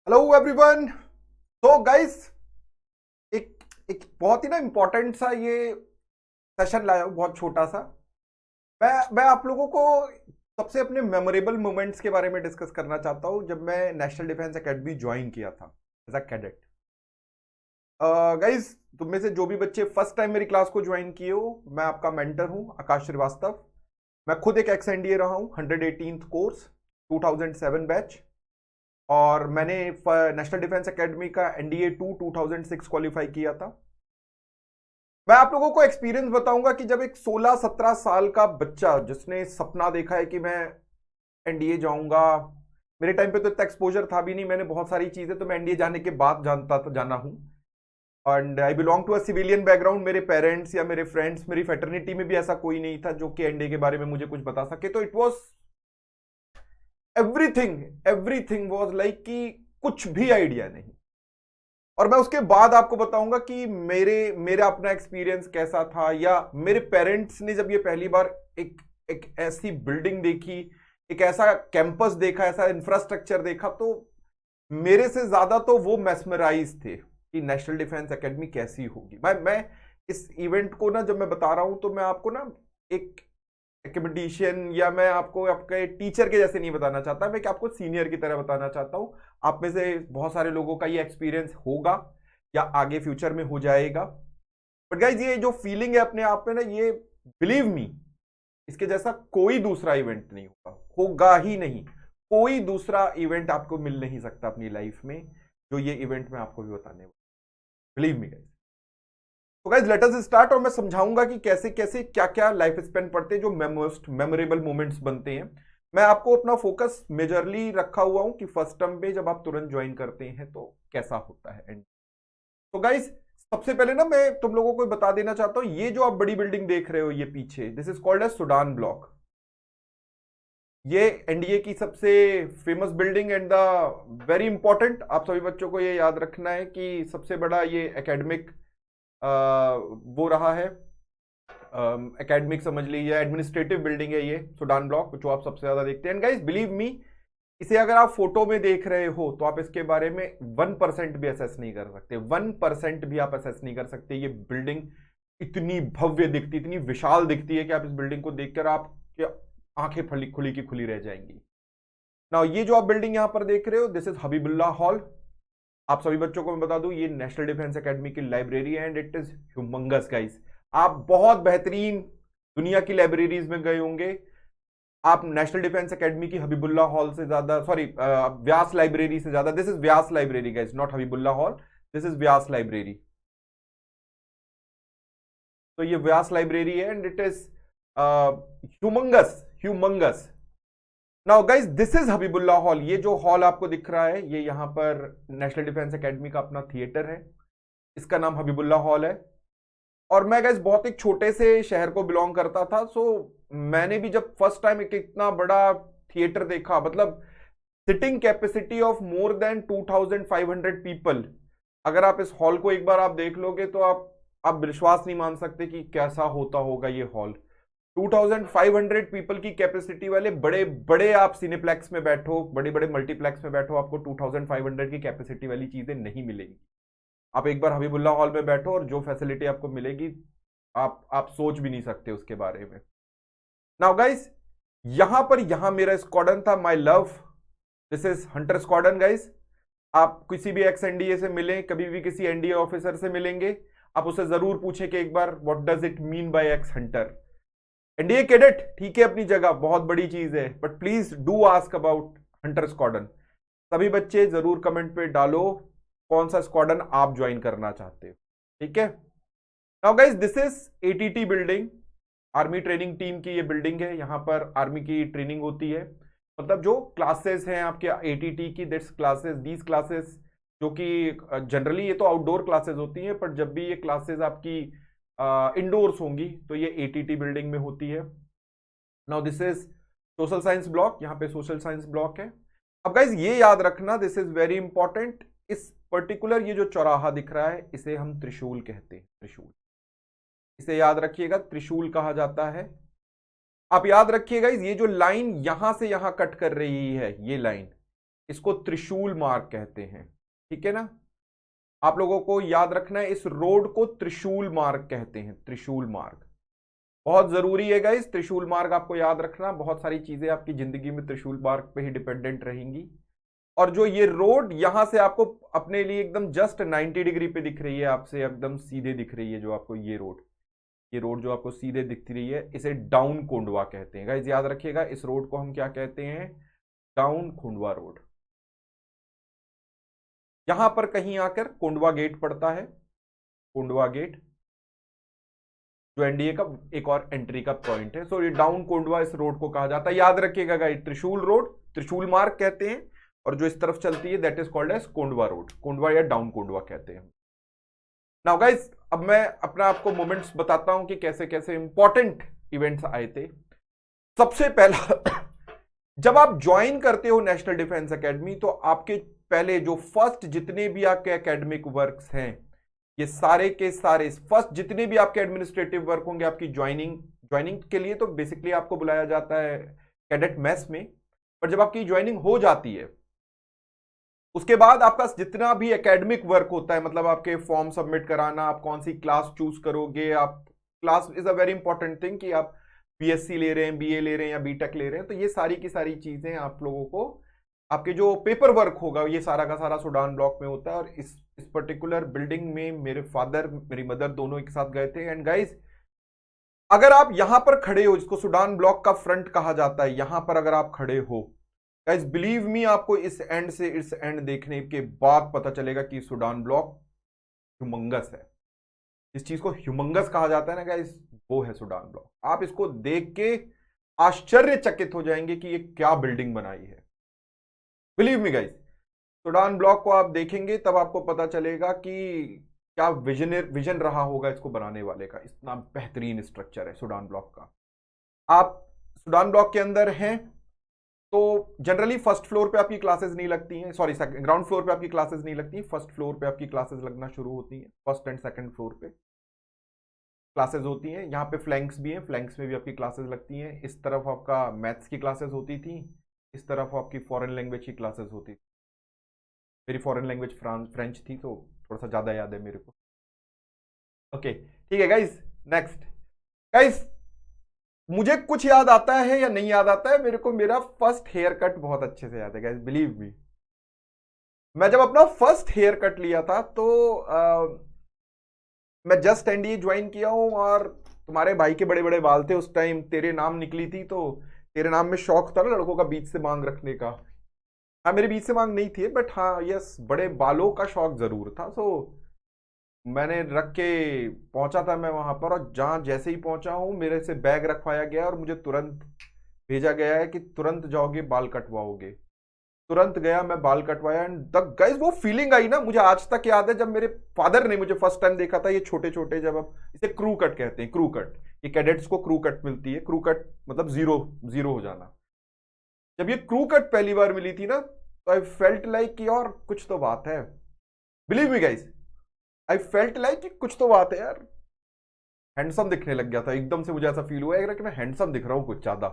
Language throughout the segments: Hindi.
Hello everyone. तो गाइस, एक एक बहुत ही ना इम्पोर्टेंट सा ये सेशन लाया हूं, बहुत छोटा सा। मैं आप लोगों को सबसे अपने मेमोरेबल मोमेंट्स के बारे में डिस्कस करना चाहता हूं जब मैं नेशनल डिफेंस एकेडमी ज्वाइन किया था एज अ कैडेट। गाइस, तुम में से जो भी बच्चे फर्स्ट टाइम मेरी क्लास को ज्वाइन किए हो, मैं आपका मेंटर हूं आकाश श्रीवास्तव। मैं खुद एक एक्स एनडीए रहा हूं, 118th कोर्स, 2007 बैच। और मैंने नेशनल डिफेंस एकेडमी का एनडीए 2006 क्वालिफाई किया था। मैं आप लोगों को एक्सपीरियंस बताऊंगा कि जब एक 16-17 साल का बच्चा जिसने सपना देखा है कि मैं एनडीए जाऊंगा। मेरे टाइम पे तो इतना एक्सपोजर था भी नहीं, मैंने बहुत सारी चीजें तो मैं एनडीए जाने के बाद जाना हूं। And I belong to a civilian background. मेरे पेरेंट्स या मेरे फ्रेंड्स, मेरी फेटर्निटी में भी ऐसा कोई नहीं था जो कि एनडीए के बारे में मुझे कुछ बता सके। तो it was everything everything was like कि कुछ भी आइडिया नहीं। और मैं उसके बाद आपको बताऊंगा कि मेरा अपना एक्सपीरियंस कैसा था, या मेरे पेरेंट्स ने जब ये पहली बार एक एक ऐसी बिल्डिंग देखी, एक ऐसा कैंपस देखा, ऐसा इंफ्रास्ट्रक्चर देखा, तो मेरे से ज्यादा तो वो मेस्मराइज थे कि नेशनल डिफेंस एकेडमी कैसी होगी। मैं इस इवेंट को ना जब मैं बता रहा हूं तो मैं आपको ना एक एकमेडिशियन या मैं आपको आपके टीचर के जैसे नहीं बताना चाहता, मैं कि आपको सीनियर की तरह बताना चाहता हूं। आप में से बहुत सारे लोगों का ये एक्सपीरियंस होगा या आगे फ्यूचर में हो जाएगा। बट गाइज, ये जो फीलिंग है अपने आप में ना, ये बिलीव मी, इसके जैसा कोई दूसरा इवेंट नहीं होगा, होगा ही नहीं। कोई दूसरा इवेंट आपको मिल नहीं सकता अपनी लाइफ में जो ये इवेंट मैं आपको भी बताने वाला। Believe me guys. तो गाइज, लेट अस स्टार्ट। और मैं समझाऊंगा कि कैसे कैसे क्या क्या लाइफ स्पेन पड़ते हैं जो मोस्ट मेमोरेबल मोमेंट्स बनते हैं। मैं आपको अपना फोकस मेजरली रखा हुआ हूं कि फर्स्ट टर्म पे जब आप तुरंत ज्वाइन करते हैं तो कैसा होता है एंड। तो गाइज, सबसे पहले ना मैं तुम लोगों को बता देना चाहता हूं, ये जो आप बड़ी बिल्डिंग देख रहे हो ये पीछे, this is called as Sudan block. ये एनडीए की सबसे famous building and the very important, आप सभी बच्चों को ये याद रखना है कि सबसे बड़ा ये एकेडमिक वो रहा है। एकेडमिक समझ लीजिए, एडमिनिस्ट्रेटिव बिल्डिंग है ये सुडान ब्लॉक, जो आप सबसे ज्यादा देखते हैं। गाइस बिलीव मी, इसे अगर आप फोटो में देख रहे हो तो आप इसके बारे में 1% भी असेस नहीं कर सकते। 1% भी आप असेस नहीं कर सकते। ये बिल्डिंग इतनी भव्य दिखती, इतनी विशाल दिखती है कि आप इस बिल्डिंग को देखकर आपकी आंखें खुली की खुली रह जाएंगी। ना, ये जो आप बिल्डिंग यहां पर देख रहे हो, दिस इज हबीबुल्ला हॉल। आप सभी बच्चों को मैं बता दूं, ये नेशनल डिफेंस एकेडमी की लाइब्रेरी है and it is humongous guys. आप बहुत बेहतरीन दुनिया की लाइब्रेरीज में गए होंगे। आप नेशनल डिफेंस एकेडमी की हबीबुल्ला हॉल से ज्यादा, सॉरी, व्यास लाइब्रेरी से ज्यादा, this is Vyas library guys, not Habibullah hall, this is Vyas library. तो ये व्यास लाइब्रेरी है and it is humongous humongous. Now guys, this is Habibullah hall. ये जो हॉल आपको दिख रहा है, ये यहां पर नेशनल डिफेंस एकेडमी का अपना थिएटर है। इसका नाम हबीबुल्ला हॉल है। और मैं गाइस बहुत एक छोटे से शहर को बिलोंग करता था, सो मैंने भी जब फर्स्ट टाइम एक इतना बड़ा थिएटर देखा, मतलब sitting capacity of more than 2500 people. अगर आप इस हॉल को एक बार आप देख लोगे तो आप विश्वास नहीं मान सकते कि कैसा होता होगा ये हॉल। 2500 पीपल की कैपेसिटी वाले बड़े बड़े आप सिनेप्लेक्स में बैठो, बड़े बड़े मल्टीप्लेक्स में बैठो, आपको 2500 की कैपेसिटी वाली चीजें नहीं मिलेंगी। आप एक बार हबीबुल्ला हॉल में बैठो और जो फैसिलिटी आपको मिलेगी, आप सोच भी नहीं सकते उसके बारे में। नाउ गाइस, यहां मेरा स्क्वाडन था, my love, this is Hunter squadron guys. आप किसी भी एक्स एनडीए से मिले, कभी भी किसी एनडीए ऑफिसर से मिलेंगे, आप उससे जरूर पूछे कि एक बार what does it mean by X Hunter. NDA cadet ठीक है अपनी जगह, बहुत बड़ी चीज है, but please do ask about Hunter squadron. सभी बच्चे जरूर कमेंट पे डालो कौन सा स्क्वाडन आप ज्वाइन करना चाहते हो, ठीक है। Now guys, this is ATT building, army training team की ये बिल्डिंग है। यहां पर आर्मी की ट्रेनिंग होती है, मतलब जो क्लासेस हैं आपके एटीटी की, दिस क्लासेस, दीज क्लासेस, जो कि जनरली ये तो आउटडोर क्लासेस होती हैं, पर जब भी ये क्लासेस आपकी इंडोर्स होंगी तो ये एटीटी बिल्डिंग में होती है। Now this is social science block, यहाँ पे सोशल साइंस ब्लॉक है। अब गाइज ये याद रखना, दिस इज वेरी इंपॉर्टेंट, इस पर्टिकुलर ये जो चौराहा दिख रहा है इसे हम त्रिशूल कहते हैं, त्रिशूल। इसे याद रखिएगा, त्रिशूल कहा जाता है। आप याद रखिएगा ये जो लाइन यहां से यहां कट कर रही है, ये लाइन, इसको त्रिशूल मार्ग कहते हैं, ठीक है ना। आप लोगों को याद रखना है, इस रोड को त्रिशूल मार्ग कहते हैं, त्रिशूल मार्ग। बहुत जरूरी है गाइस, त्रिशूल मार्ग आपको याद रखना। बहुत सारी चीजें आपकी जिंदगी में त्रिशूल मार्ग पे ही डिपेंडेंट रहेंगी। और जो ये रोड यहां से आपको अपने लिए एकदम जस्ट 90 डिग्री पे दिख रही है, आपसे एकदम सीधे दिख रही है, जो आपको ये रोड जो आपको सीधे दिखती रही है, इसे डाउन कोंडवा कहते हैं गाइस। याद रखिएगा, इस रोड को हम क्या कहते हैं, डाउन कोंडवा रोड। यहां पर कहीं आकर कोंडवा गेट पड़ता है, कोंडवा गेट जो एनडीए का एक और एंट्री का पॉइंट है। सो ये डाउन कोंडवा इस रोड को कहा जाता है। याद रखिएगा गाइस, त्रिशूल रोड, त्रिशूल मार्ग कहते हैं, और जो इस तरफ चलती है that is called as Kondhwa road, Kondhwa या डाउन कोंडवा कहते हैं। नाउ गाइस, अब मैं अपना आपको मोमेंट्स बताता हूं कि कैसे कैसे इंपॉर्टेंट इवेंट्स आए थे। सबसे पहला जब आप ज्वाइन करते हो नेशनल डिफेंस एकेडमी, तो आपके पहले जो फर्स्ट जितने भी आपके एकेडमिक वर्क्स हैं, ये सारे के सारे फर्स्ट जितने भी आपके एडमिनिस्ट्रेटिव वर्क होंगे आपकी ज्वाइनिंग के लिए, तो बेसिकली आपको बुलाया जाता है कैडेट मेस में। पर जब आपकी ज्वाइनिंग हो जाती है, उसके बाद आपका जितना भी एकेडमिक वर्क होता है, मतलब आपके फॉर्म सबमिट कराना, आप कौन सी क्लास चूज करोगे, आप class is a very important thing, कि आप बीएससी ले रहे हैं, बीए ले रहे हैं या बीटेक ले रहे हैं, तो ये सारी की सारी चीजें आप लोगों को, आपके जो पेपर वर्क होगा ये सारा का सारा सूडान ब्लॉक में होता है। और इस पर्टिकुलर बिल्डिंग में मेरे फादर मेरी मदर दोनों एक साथ गए थे। एंड गाइस, अगर आप यहां पर खड़े हो, जिसको सूडान ब्लॉक का फ्रंट कहा जाता है, यहां पर अगर आप खड़े हो गाइस, बिलीव मी, आपको इस एंड से इस एंड देखने के बाद पता चलेगा कि सूडान ब्लॉक ह्यूमंगस है। इस चीज को ह्यूमंगस कहा जाता है ना गाइस, वो है सूडान ब्लॉक। आप इसको देख के आश्चर्यचकित हो जाएंगे कि ये क्या बिल्डिंग बनाई है। Believe me guys, Sudan block को आप देखेंगे तब आपको पता चलेगा कि क्या विजन रहा होगा इसको बनाने वाले का। इतना बेहतरीन स्ट्रक्चर है सूडान ब्लॉक का। आप सूडान ब्लॉक के अंदर हैं तो जनरली फर्स्ट फ्लोर पे आपकी क्लासेस नहीं लगती हैं, सॉरी ग्राउंड फ्लोर पे आपकी क्लासेस नहीं लगती, फर्स्ट फ्लोर पे आपकी क्लासेस लगना शुरू होती हैं। फर्स्ट एंड सेकंड फ्लोर पे क्लासेस होती हैं। यहाँ पे फ्लैंक्स भी हैं, फ्लैंक्स में भी आपकी क्लासेस लगती हैं। इस तरफ आपका मैथ्स की क्लासेस होती थी, इस तरफ आपकी फॉरेन लैंग्वेज की क्लासेस होती थी। मेरी फॉरेन लैंग्वेज फ्रेंच थी, तो थोड़ा सा ज़्यादा याद है मेरे को। ओके, ठीक है गाइस। नेक्स्ट गाइस, मुझे कुछ याद आता है या नहीं याद आता है, मेरे को मेरा फर्स्ट हेयर कट बहुत अच्छे से याद है गाइस, बिलीव मी। मैं जब अपना फर्स्ट हेयर कट लिया था तो मैं जस्ट एनडीए ज्वाइन किया हूं, और तुम्हारे भाई के बड़े बड़े बाल थे उस टाइम, तेरे नाम निकली थी, तो तेरे नाम में शौक था ना लड़कों का बीच से मांग रखने का। हाँ, मेरे बीच से मांग नहीं थी, बट हाँ यस, बड़े बालों का शौक जरूर था। सो मैंने रख के पहुंचा था मैं वहां पर, और जहां जैसे ही पहुंचा हूं मेरे से बैग रखवाया गया और मुझे तुरंत भेजा गया है कि तुरंत जाओगे बाल कटवाओगे। तुरंत गया, मैं बाल कटवाया, एंड द गाइस वो फीलिंग आई ना, मुझे आज तक याद है जब मेरे फादर ने मुझे फर्स्ट टाइम देखा था। ये छोटे छोटे, जब अब इसे क्रू कट कहते हैं, क्रू कट, ये कैडेट्स को क्रू कट मिलती है। क्रू कट मतलब जीरो हो जाना। जब ये क्रू कट पहली बार मिली थी ना, तो आई फेल्ट लाइक कि और कुछ तो बात है। Believe me guys, I felt like कि कुछ तो बात है यार। हैंडसम दिखने लग गया था एकदम से, मुझे ऐसा फील हुआ कि मैं हैंडसम दिख रहा हूं कुछ ज्यादा।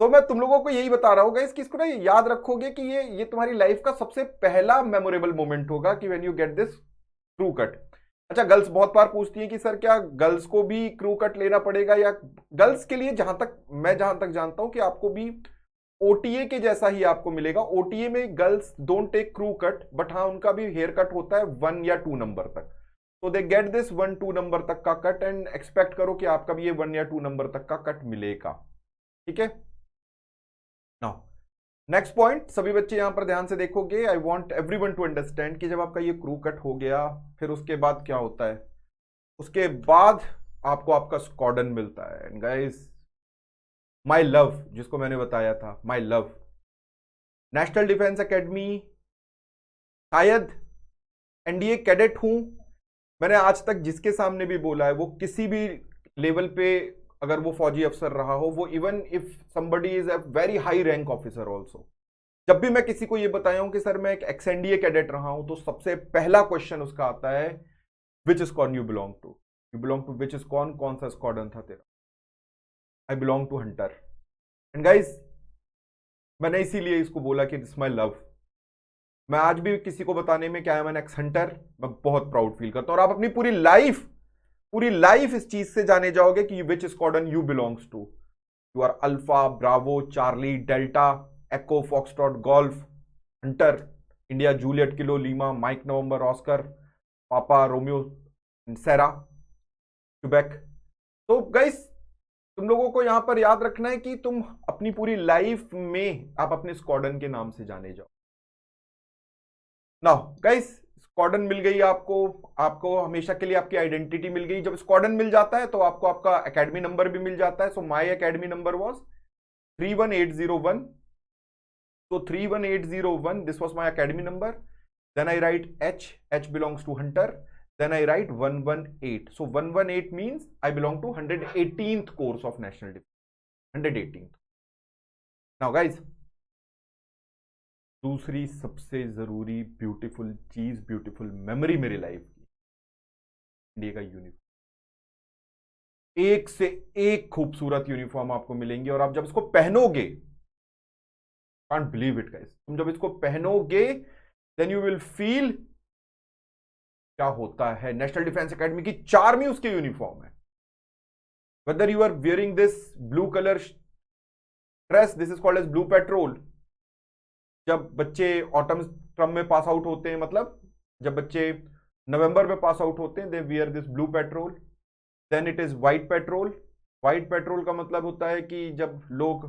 तो मैं तुम लोगों को यही बता रहा हूँ गाइस कि इसको ना याद रखोगे कि ये तुम्हारी लाइफ का सबसे पहला मेमोरेबल मोमेंट होगा कि when you get this crew cut. अच्छा, गर्ल्स बहुत बार पूछती हैं कि सर क्या गर्ल्स को भी क्रू कट लेना पड़ेगा, या गर्ल्स के लिए जहां तक जानता हूं कि आपको भी ओटीए के जैसा ही आपको मिलेगा। ओटीए में girls don't take crew cut, but हाँ उनका भी हेयर कट होता है 1 या 2 नंबर तक। तो दे गेट दिस 1-2 नंबर तक का कट, एंड एक्सपेक्ट करो कि आपका भी ये 1 या 2 नंबर तक का कट मिलेगा। ठीक है, नाउ नेक्स्ट पॉइंट, सभी बच्चे यहां पर ध्यान से देखोगे। I want everyone to understand कि जब आपका ये क्रू कट हो गया, फिर उसके बाद क्या होता है, उसके बाद आपको आपका स्क्वाड्रन मिलता है। एंड गाइस, माई लव, जिसको मैंने बताया था, my love, national defence academy, शायद एनडीए कैडेट हूं। मैंने आज तक जिसके सामने भी बोला है, वो किसी भी लेवल पे अगर वो फौजी अफसर रहा हो, वो even if somebody is a very high rank officer also, जब भी मैं किसी को ये बताया हूं कि सर मैं एक एक्स एनडीए कैडेट रहा हूं, तो सबसे पहला क्वेश्चन उसका आता है, which squad you belong to, you belong to which squad, कौन सा स्क्वाड्रन था तेरा। I belong to Hunter. And guys, मैंने इसीलिए इसको बोला कि इट्स माई लव, मैं आज भी किसी को बताने में क्या है, मैंने एक्स हंटर, मैं बहुत प्राउड फील करता हूं। और आप अपनी पूरी लाइफ इस चीज से जाने जाओगे कि which squadron you belongs to. You are Alpha, Bravo, Charlie, Delta, Echo, Foxtrot, Golf, Hunter, India, Juliet, Kilo, Lima, Mike, November, Oscar, Papa, Romeo, Sierra, Quebec. तो गाइस, तुम लोगों को यहां पर याद रखना है कि तुम अपनी पूरी लाइफ में आप अपने स्क्वाड्रन के नाम से जाने जाओ। नाउ गाइस, स्क्वाड्रन मिल गई आपको, आपको हमेशा के लिए आपकी आइडेंटिटी मिल गई। जब स्क्वाड्रन मिल जाता है तो आपको आपका एकेडमी नंबर भी मिल जाता है। So my academy number was 31801। So 31801, this was my academy number. Then I write H. H belongs to hunter. Then I write 118. So 118 means I belong to 118th course of national defense. 118th. Now guys, दूसरी सबसे जरूरी ब्यूटीफुल चीज, ब्यूटीफुल मेमोरी मेरी लाइफ की, इंडिया का यूनिफॉर्म। एक से एक खूबसूरत यूनिफॉर्म आपको मिलेंगे और आप जब इसको पहनोगे, कांट बिलीव इट गाइस, तुम जब इसको पहनोगे देन यू विल फील क्या होता है। नेशनल डिफेंस एकेडमी की चार्म ही उसके यूनिफॉर्म है। Whether you are wearing this blue colour dress, this is called as blue patrol. जब बच्चे ऑटम टर्म में पास आउट होते हैं, मतलब जब बच्चे नवंबर में पास आउट होते हैं, they wear this blue patrol. Then it is white patrol. White patrol का मतलब होता है कि जब लोग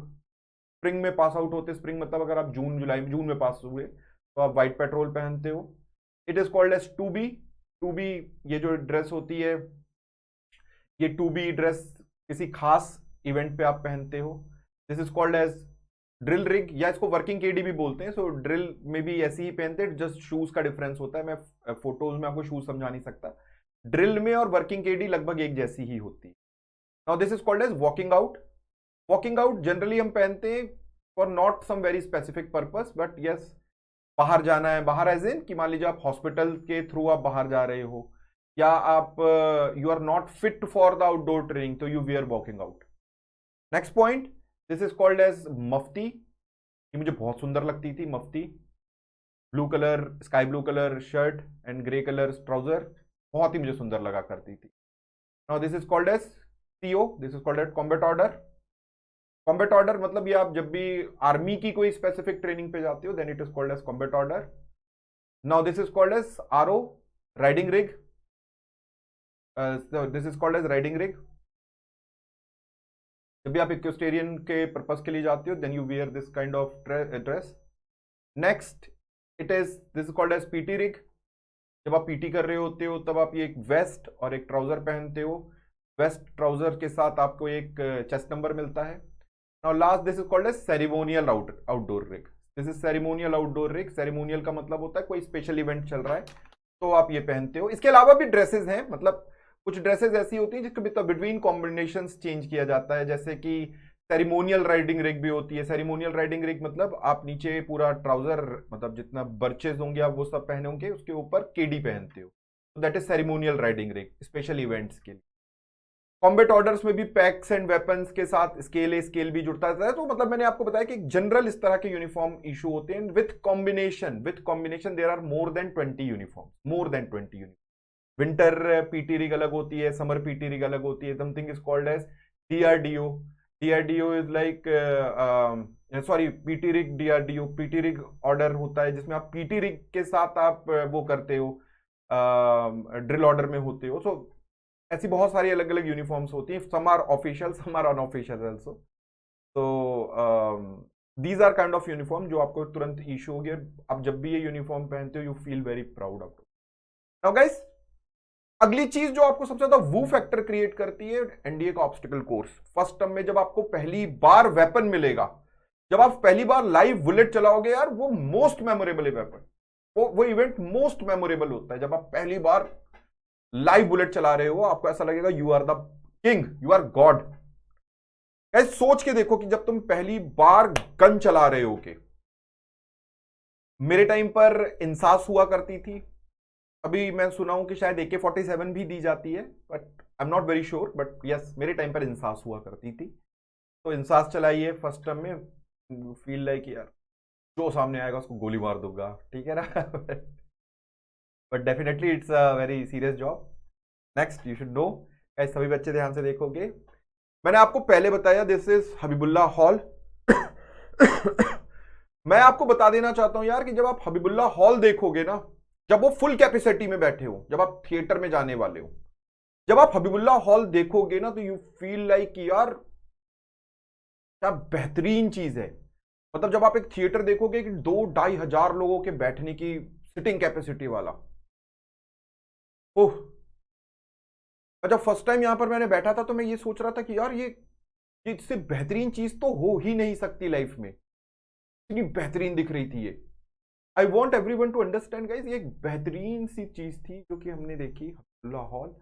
स्प्रिंग में पास आउट होते, स्प्रिंग मतलब अगर आप जून में पास हुए तो आप व्हाइट पेट्रोल पहनते हो। It is called as 2B। 2B ये जो ड्रेस होती है, ये 2B ड्रेस किसी खास इवेंट पे आप पहनते हो। This is called as drill rig, या इसको वर्किंग केडी भी बोलते हैं। सो ड्रिल में भी ऐसे ही पहनते हैं, जस्ट शूज का डिफरेंस होता है। मैं फोटोज में आपको शूज समझा नहीं सकता। ड्रिल में और वर्किंग केडी लगभग एक जैसी ही होती है। Now this is called as walking out. Walking out generally हम पहनते हैं for not some very specific purpose, but yes, बाहर जाना है। बाहर एज इन कि मान लीजिए आप हॉस्पिटल के थ्रू आप बाहर जा रहे हो, या आप you are not fit for the outdoor training, तो you were walking out. Next point, this is called as mufti. ये मुझे बहुत सुंदर लगती थी mufti. Blue colour, sky blue colour shirt and grey colour trouser, बहुत ही मुझे सुंदर लगा करती थी। Now this is called as CO, this is called as combat order. Combat order मतलब ये आप जब भी आर्मी की कोई स्पेसिफिक ट्रेनिंग पे जाते हो, then it is called as combat order. Now this is called as RO, riding rig. This is called as riding rig. जब भी आप इक्वेस्टेरियन के पर्पस के लिए जाते हो, then you wear this kind of dress. Next it is, this is called as PT rig. जब आप PT कर रहे होते हो तब आप ये एक वेस्ट और एक ट्राउजर पहनते हो। वेस्ट ट्राउजर के साथ आपको एक चेस्ट नंबर मिलता है। Now last, this is called as ceremonial outdoor rig. This is ceremonial outdoor rig. Ceremonial का मतलब होता है कोई स्पेशल इवेंट चल रहा है तो आप ये पहनते हो। इसके अलावा भी ड्रेसेस हैं, मतलब कुछ ड्रेसेस ऐसी होती हैं जिसको बिटवीन कॉम्बिनेशंस चेंज किया जाता है, जैसे कि सेरेमोनियल राइडिंग रिग भी होती है। सेरेमोनियल राइडिंग रिग मतलब आप नीचे पूरा ट्राउजर, मतलब जितना बर्चेज होंगे आप वो सब पहने होंगे, उसके ऊपर KD पहनते हो, तो that is ceremonial riding rig, special events के लिए। कॉम्बैट ऑर्डर्स में भी पैक्स एंड वेपन्स के साथ स्केल भी जुड़ता है। तो मतलब मैंने आपको बताया कि जनरल इस तरह के यूनिफॉर्म इशू होते हैं। With combination there are more than 20 uniform, more than 20 uniform. Winter PT rig अलग होती है, समर PT रिग अलग होती है। Something is called as DRDO। DRDO is like sorry, PT rig DRDO। PT rig order होता है जिसमें आप PT रिग के साथ आप वो करते हो, ड्रिल ऑर्डर में होते हो। सो ऐसी बहुत सारी अलग अलग यूनिफॉर्म्स होती हैं। Some are official, some are unofficial also. तो these are kind of uniform जो आपको तुरंत इशू हो गया। आप जब भी ये यूनिफॉर्म पहनते हो, you feel very proud of it. Now guys, अगली चीज जो आपको सबसे ज्यादा वो फैक्टर क्रिएट करती है, NDA का ऑब्स्टिकल कोर्स। फर्स्ट टर्म में जब आपको पहली बार वेपन मिलेगा, जब आप पहली बार लाइव बुलेट चलाओगे, यार वो मोस्ट मेमोरेबल वेपन, वो इवेंट मोस्ट मेमोरेबल होता है। जब आप पहली बार लाइव बुलेट चला रहे हो, आपको ऐसा लगेगा you are the king, you are god. Guys सोच के देखो कि जब तुम पहली बार गन चला रहे हो के, मेरे टाइम पर इंसास हुआ करती थी, अभी मैं सुना हूं कि शायद AK-47 भी दी जाती है, but I am not very sure, but yes मेरे टाइम पर इंसास हुआ करती थी। तो इंसास चलाइए फर्स्ट टर्म में, फील लाइक यार जो सामने आएगा उसको गोली मार दूंगा, ठीक है ना। But definitely it's a very serious job. Next you should know, सभी बच्चे ध्यान से देखोगे, मैंने आपको पहले बताया दिस इज हबीबुल्ला हॉल। मैं आपको बता देना चाहता हूं यार कि जब आप हबीबुल्ला हॉल देखोगे ना, जब वो फुल कैपेसिटी में बैठे हो, जब आप थिएटर में जाने वाले हो, जब आप हबीबुल्ला हॉल देखोगे ना, तो यू फील लाइक यार क्या बेहतरीन चीज है। मतलब जब आप एक थिएटर देखोगे कि 2-2.5 हजार लोगों के बैठने की सिटिंग कैपेसिटी वाला, ओह। और जब फर्स्ट टाइम यहां पर मैंने बैठा था तो मैं ये सोच रहा था कि यार ये इससे बेहतरीन चीज तो हो ही नहीं सकती लाइफ में, इतनी बेहतरीन दिख रही थी ये। I want every one two understand guys, ये एक बेहतरीन सी चीज थी जो कि हमने देखी Habibullah hall.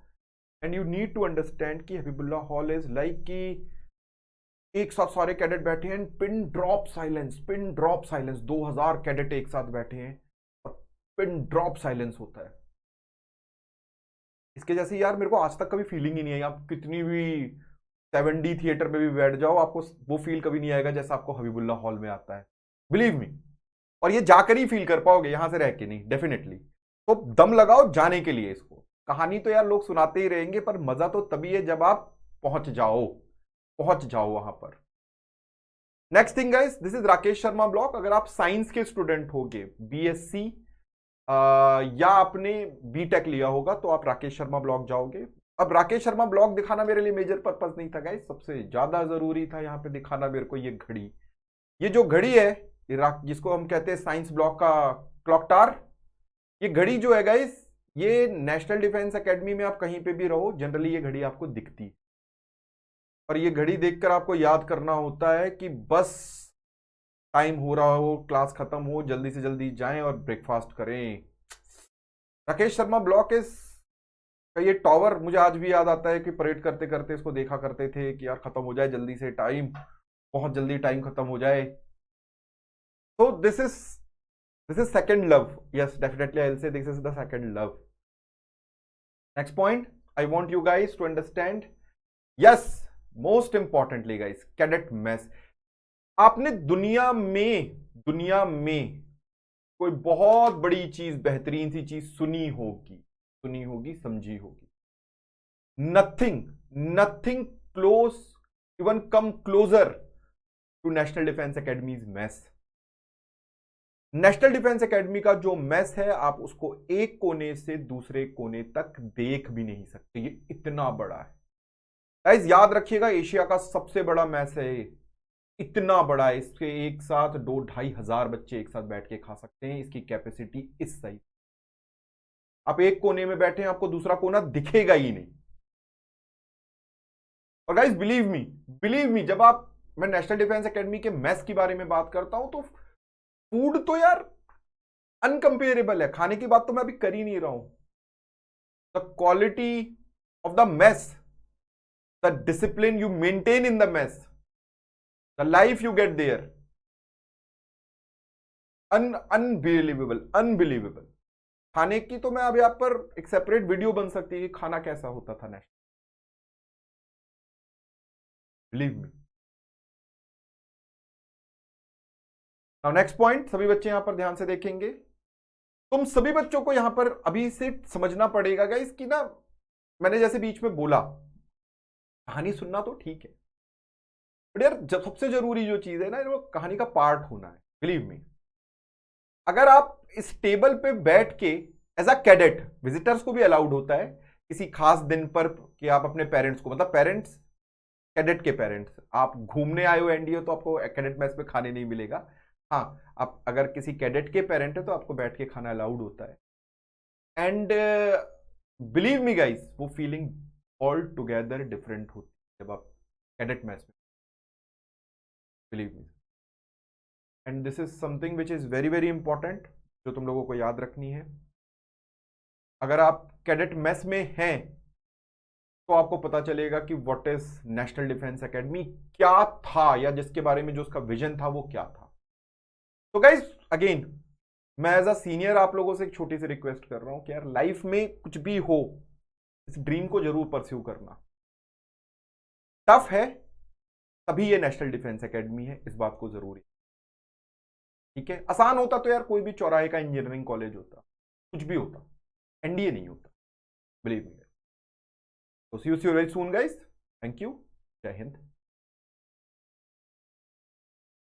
And you need to understand कि हबीबुल्ला हॉल इज लाइक कि एक साथ सारे कैडेट बैठे हैं, pin drop silence, pin drop silence, 2000 cadet एक साथ बैठे हैं और पिन ड्रॉप साइलेंस होता है। इसके जैसे यार मेरे को आज तक कभी फीलिंग ही नहीं आई। आप कितनी भी 7D थिएटर में भी बैठ जाओ, आपको वो फील कभी नहीं आएगा जैसा आपको हबीबुल्ला हॉल में आता है, बिलीव मी। और ये जाकर ही फील कर पाओगे, यहां से रह के नहीं, डेफिनेटली। तो दम लगाओ जाने के लिए। इसको कहानी तो यार लोग सुनाते ही रहेंगे, पर मजा तो तभी है जब आप पहुंच जाओ वहां पर। Next thing guys, this is Rakesh Sharma block. अगर आप साइंस के स्टूडेंट होगे, BSc या आपने बीटेक लिया होगा, तो आप राकेश शर्मा ब्लॉक जाओगे। अब राकेश शर्मा ब्लॉक दिखाना मेरे लिए मेजर पर्पस नहीं था गाइस, सबसे ज्यादा जरूरी था यहाँ पे दिखाना मेरे को ये घड़ी। ये जो घड़ी है, जिसको हम कहते हैं साइंस ब्लॉक का क्लॉक टावर, ये घड़ी जो है गाइस, ये नेशनल डिफेंस एकेडमी में आप कहीं पे भी रहो, जनरली ये घड़ी आपको दिखती है। और ये घड़ी देखकर आपको याद करना होता है कि बस टाइम हो रहा हो, क्लास खत्म हो, जल्दी से जल्दी जाएं और ब्रेकफास्ट करें। राकेश शर्मा ब्लॉक इस का ये टॉवर मुझे आज भी याद आता है कि परेड करते करते इसको देखा करते थे कि यार खत्म हो जाए जल्दी से टाइम, बहुत जल्दी टाइम खत्म हो जाए। तो this is second love. Yes, definitely I will say this is the second love. Next point I want you guys to understand, yes, most importantly guys, cadet mess. आपने दुनिया में कोई बहुत बड़ी चीज, बेहतरीन सी चीज सुनी होगी, समझी होगी। Nothing close, even come closer to national defence academies mess. National defence academy का जो मेस है, आप उसको एक कोने से दूसरे कोने तक देख भी नहीं सकते, ये इतना बड़ा है गाइस। याद रखिएगा, एशिया का सबसे बड़ा मेस है, इतना बड़ा है। इसके एक साथ 2-2.5 हजार बच्चे एक साथ बैठ के खा सकते हैं, इसकी कैपेसिटी इस साइज। आप एक कोने में बैठे हैं, आपको दूसरा कोना दिखेगा ही नहीं। और गाइस बिलीव मी, जब मैं नेशनल डिफेंस एकेडमी के मेस के बारे में बात करता हूं, तो फूड तो यार अनकंपेरेबल है। खाने की बात तो मैं अभी कर ही नहीं रहा हूं। The quality of the mess, the discipline you maintain in the mess, the life you get there, unbelievable. खाने की तो मैं अब यहाँ पर एक सेपरेट वीडियो बन सकती है कि खाना कैसा होता था national, believe me. Now next point, सभी बच्चे यहां पर ध्यान से देखेंगे। तुम सभी बच्चों को यहां पर अभी से समझना पड़ेगा गाइस कि ना, मैंने जैसे बीच में बोला, कहानी सुनना तो ठीक है, बट यार जब सबसे जरूरी जो चीज है ना, वो कहानी का पार्ट होना है, बिलीव मी। अगर आप इस टेबल पे बैठ के एज अ कैडेट, विजिटर्स को भी अलाउड होता है किसी खास दिन पर कि आप अपने पेरेंट्स को, मतलब पेरेंट्स, कैडेट के पेरेंट्स, आप घूमने आए हो एनडीओ तो आपको कैडेट मेस में खाने नहीं मिलेगा। हाँ, आप अगर किसी कैडेट के पेरेंट है तो आपको बैठ के खाना अलाउड होता है। एंड बिलीव मी गाइस, वो फीलिंग ऑल टुगेदर डिफरेंट होती है जब आप कैडेट मेस में, believe me. And this is something which is very very important, जो तुम लोगों को याद रखनी है। अगर आप कैडेट मेस में हैं तो आपको पता चलेगा कि what is national defence academy क्या था, या जिसके बारे में जो उसका विजन था वो क्या था। तो गाइस अगेन, मैं एज अ सीनियर आप लोगों से एक छोटी सी रिक्वेस्ट कर रहा हूं कि यार लाइफ में कुछ भी हो, इस ड्रीम को जरूर परस्यू करना। टफ है, तभी ये नेशनल डिफेंस एकेडमी है, इस बात को जरूरी ठीक है, आसान होता तो यार कोई भी चौराहे का इंजीनियरिंग कॉलेज होता, कुछ भी होता, एनडीए नहीं होता, बिलीव मी। तो see you very soon guys, thank you, जय हिंद।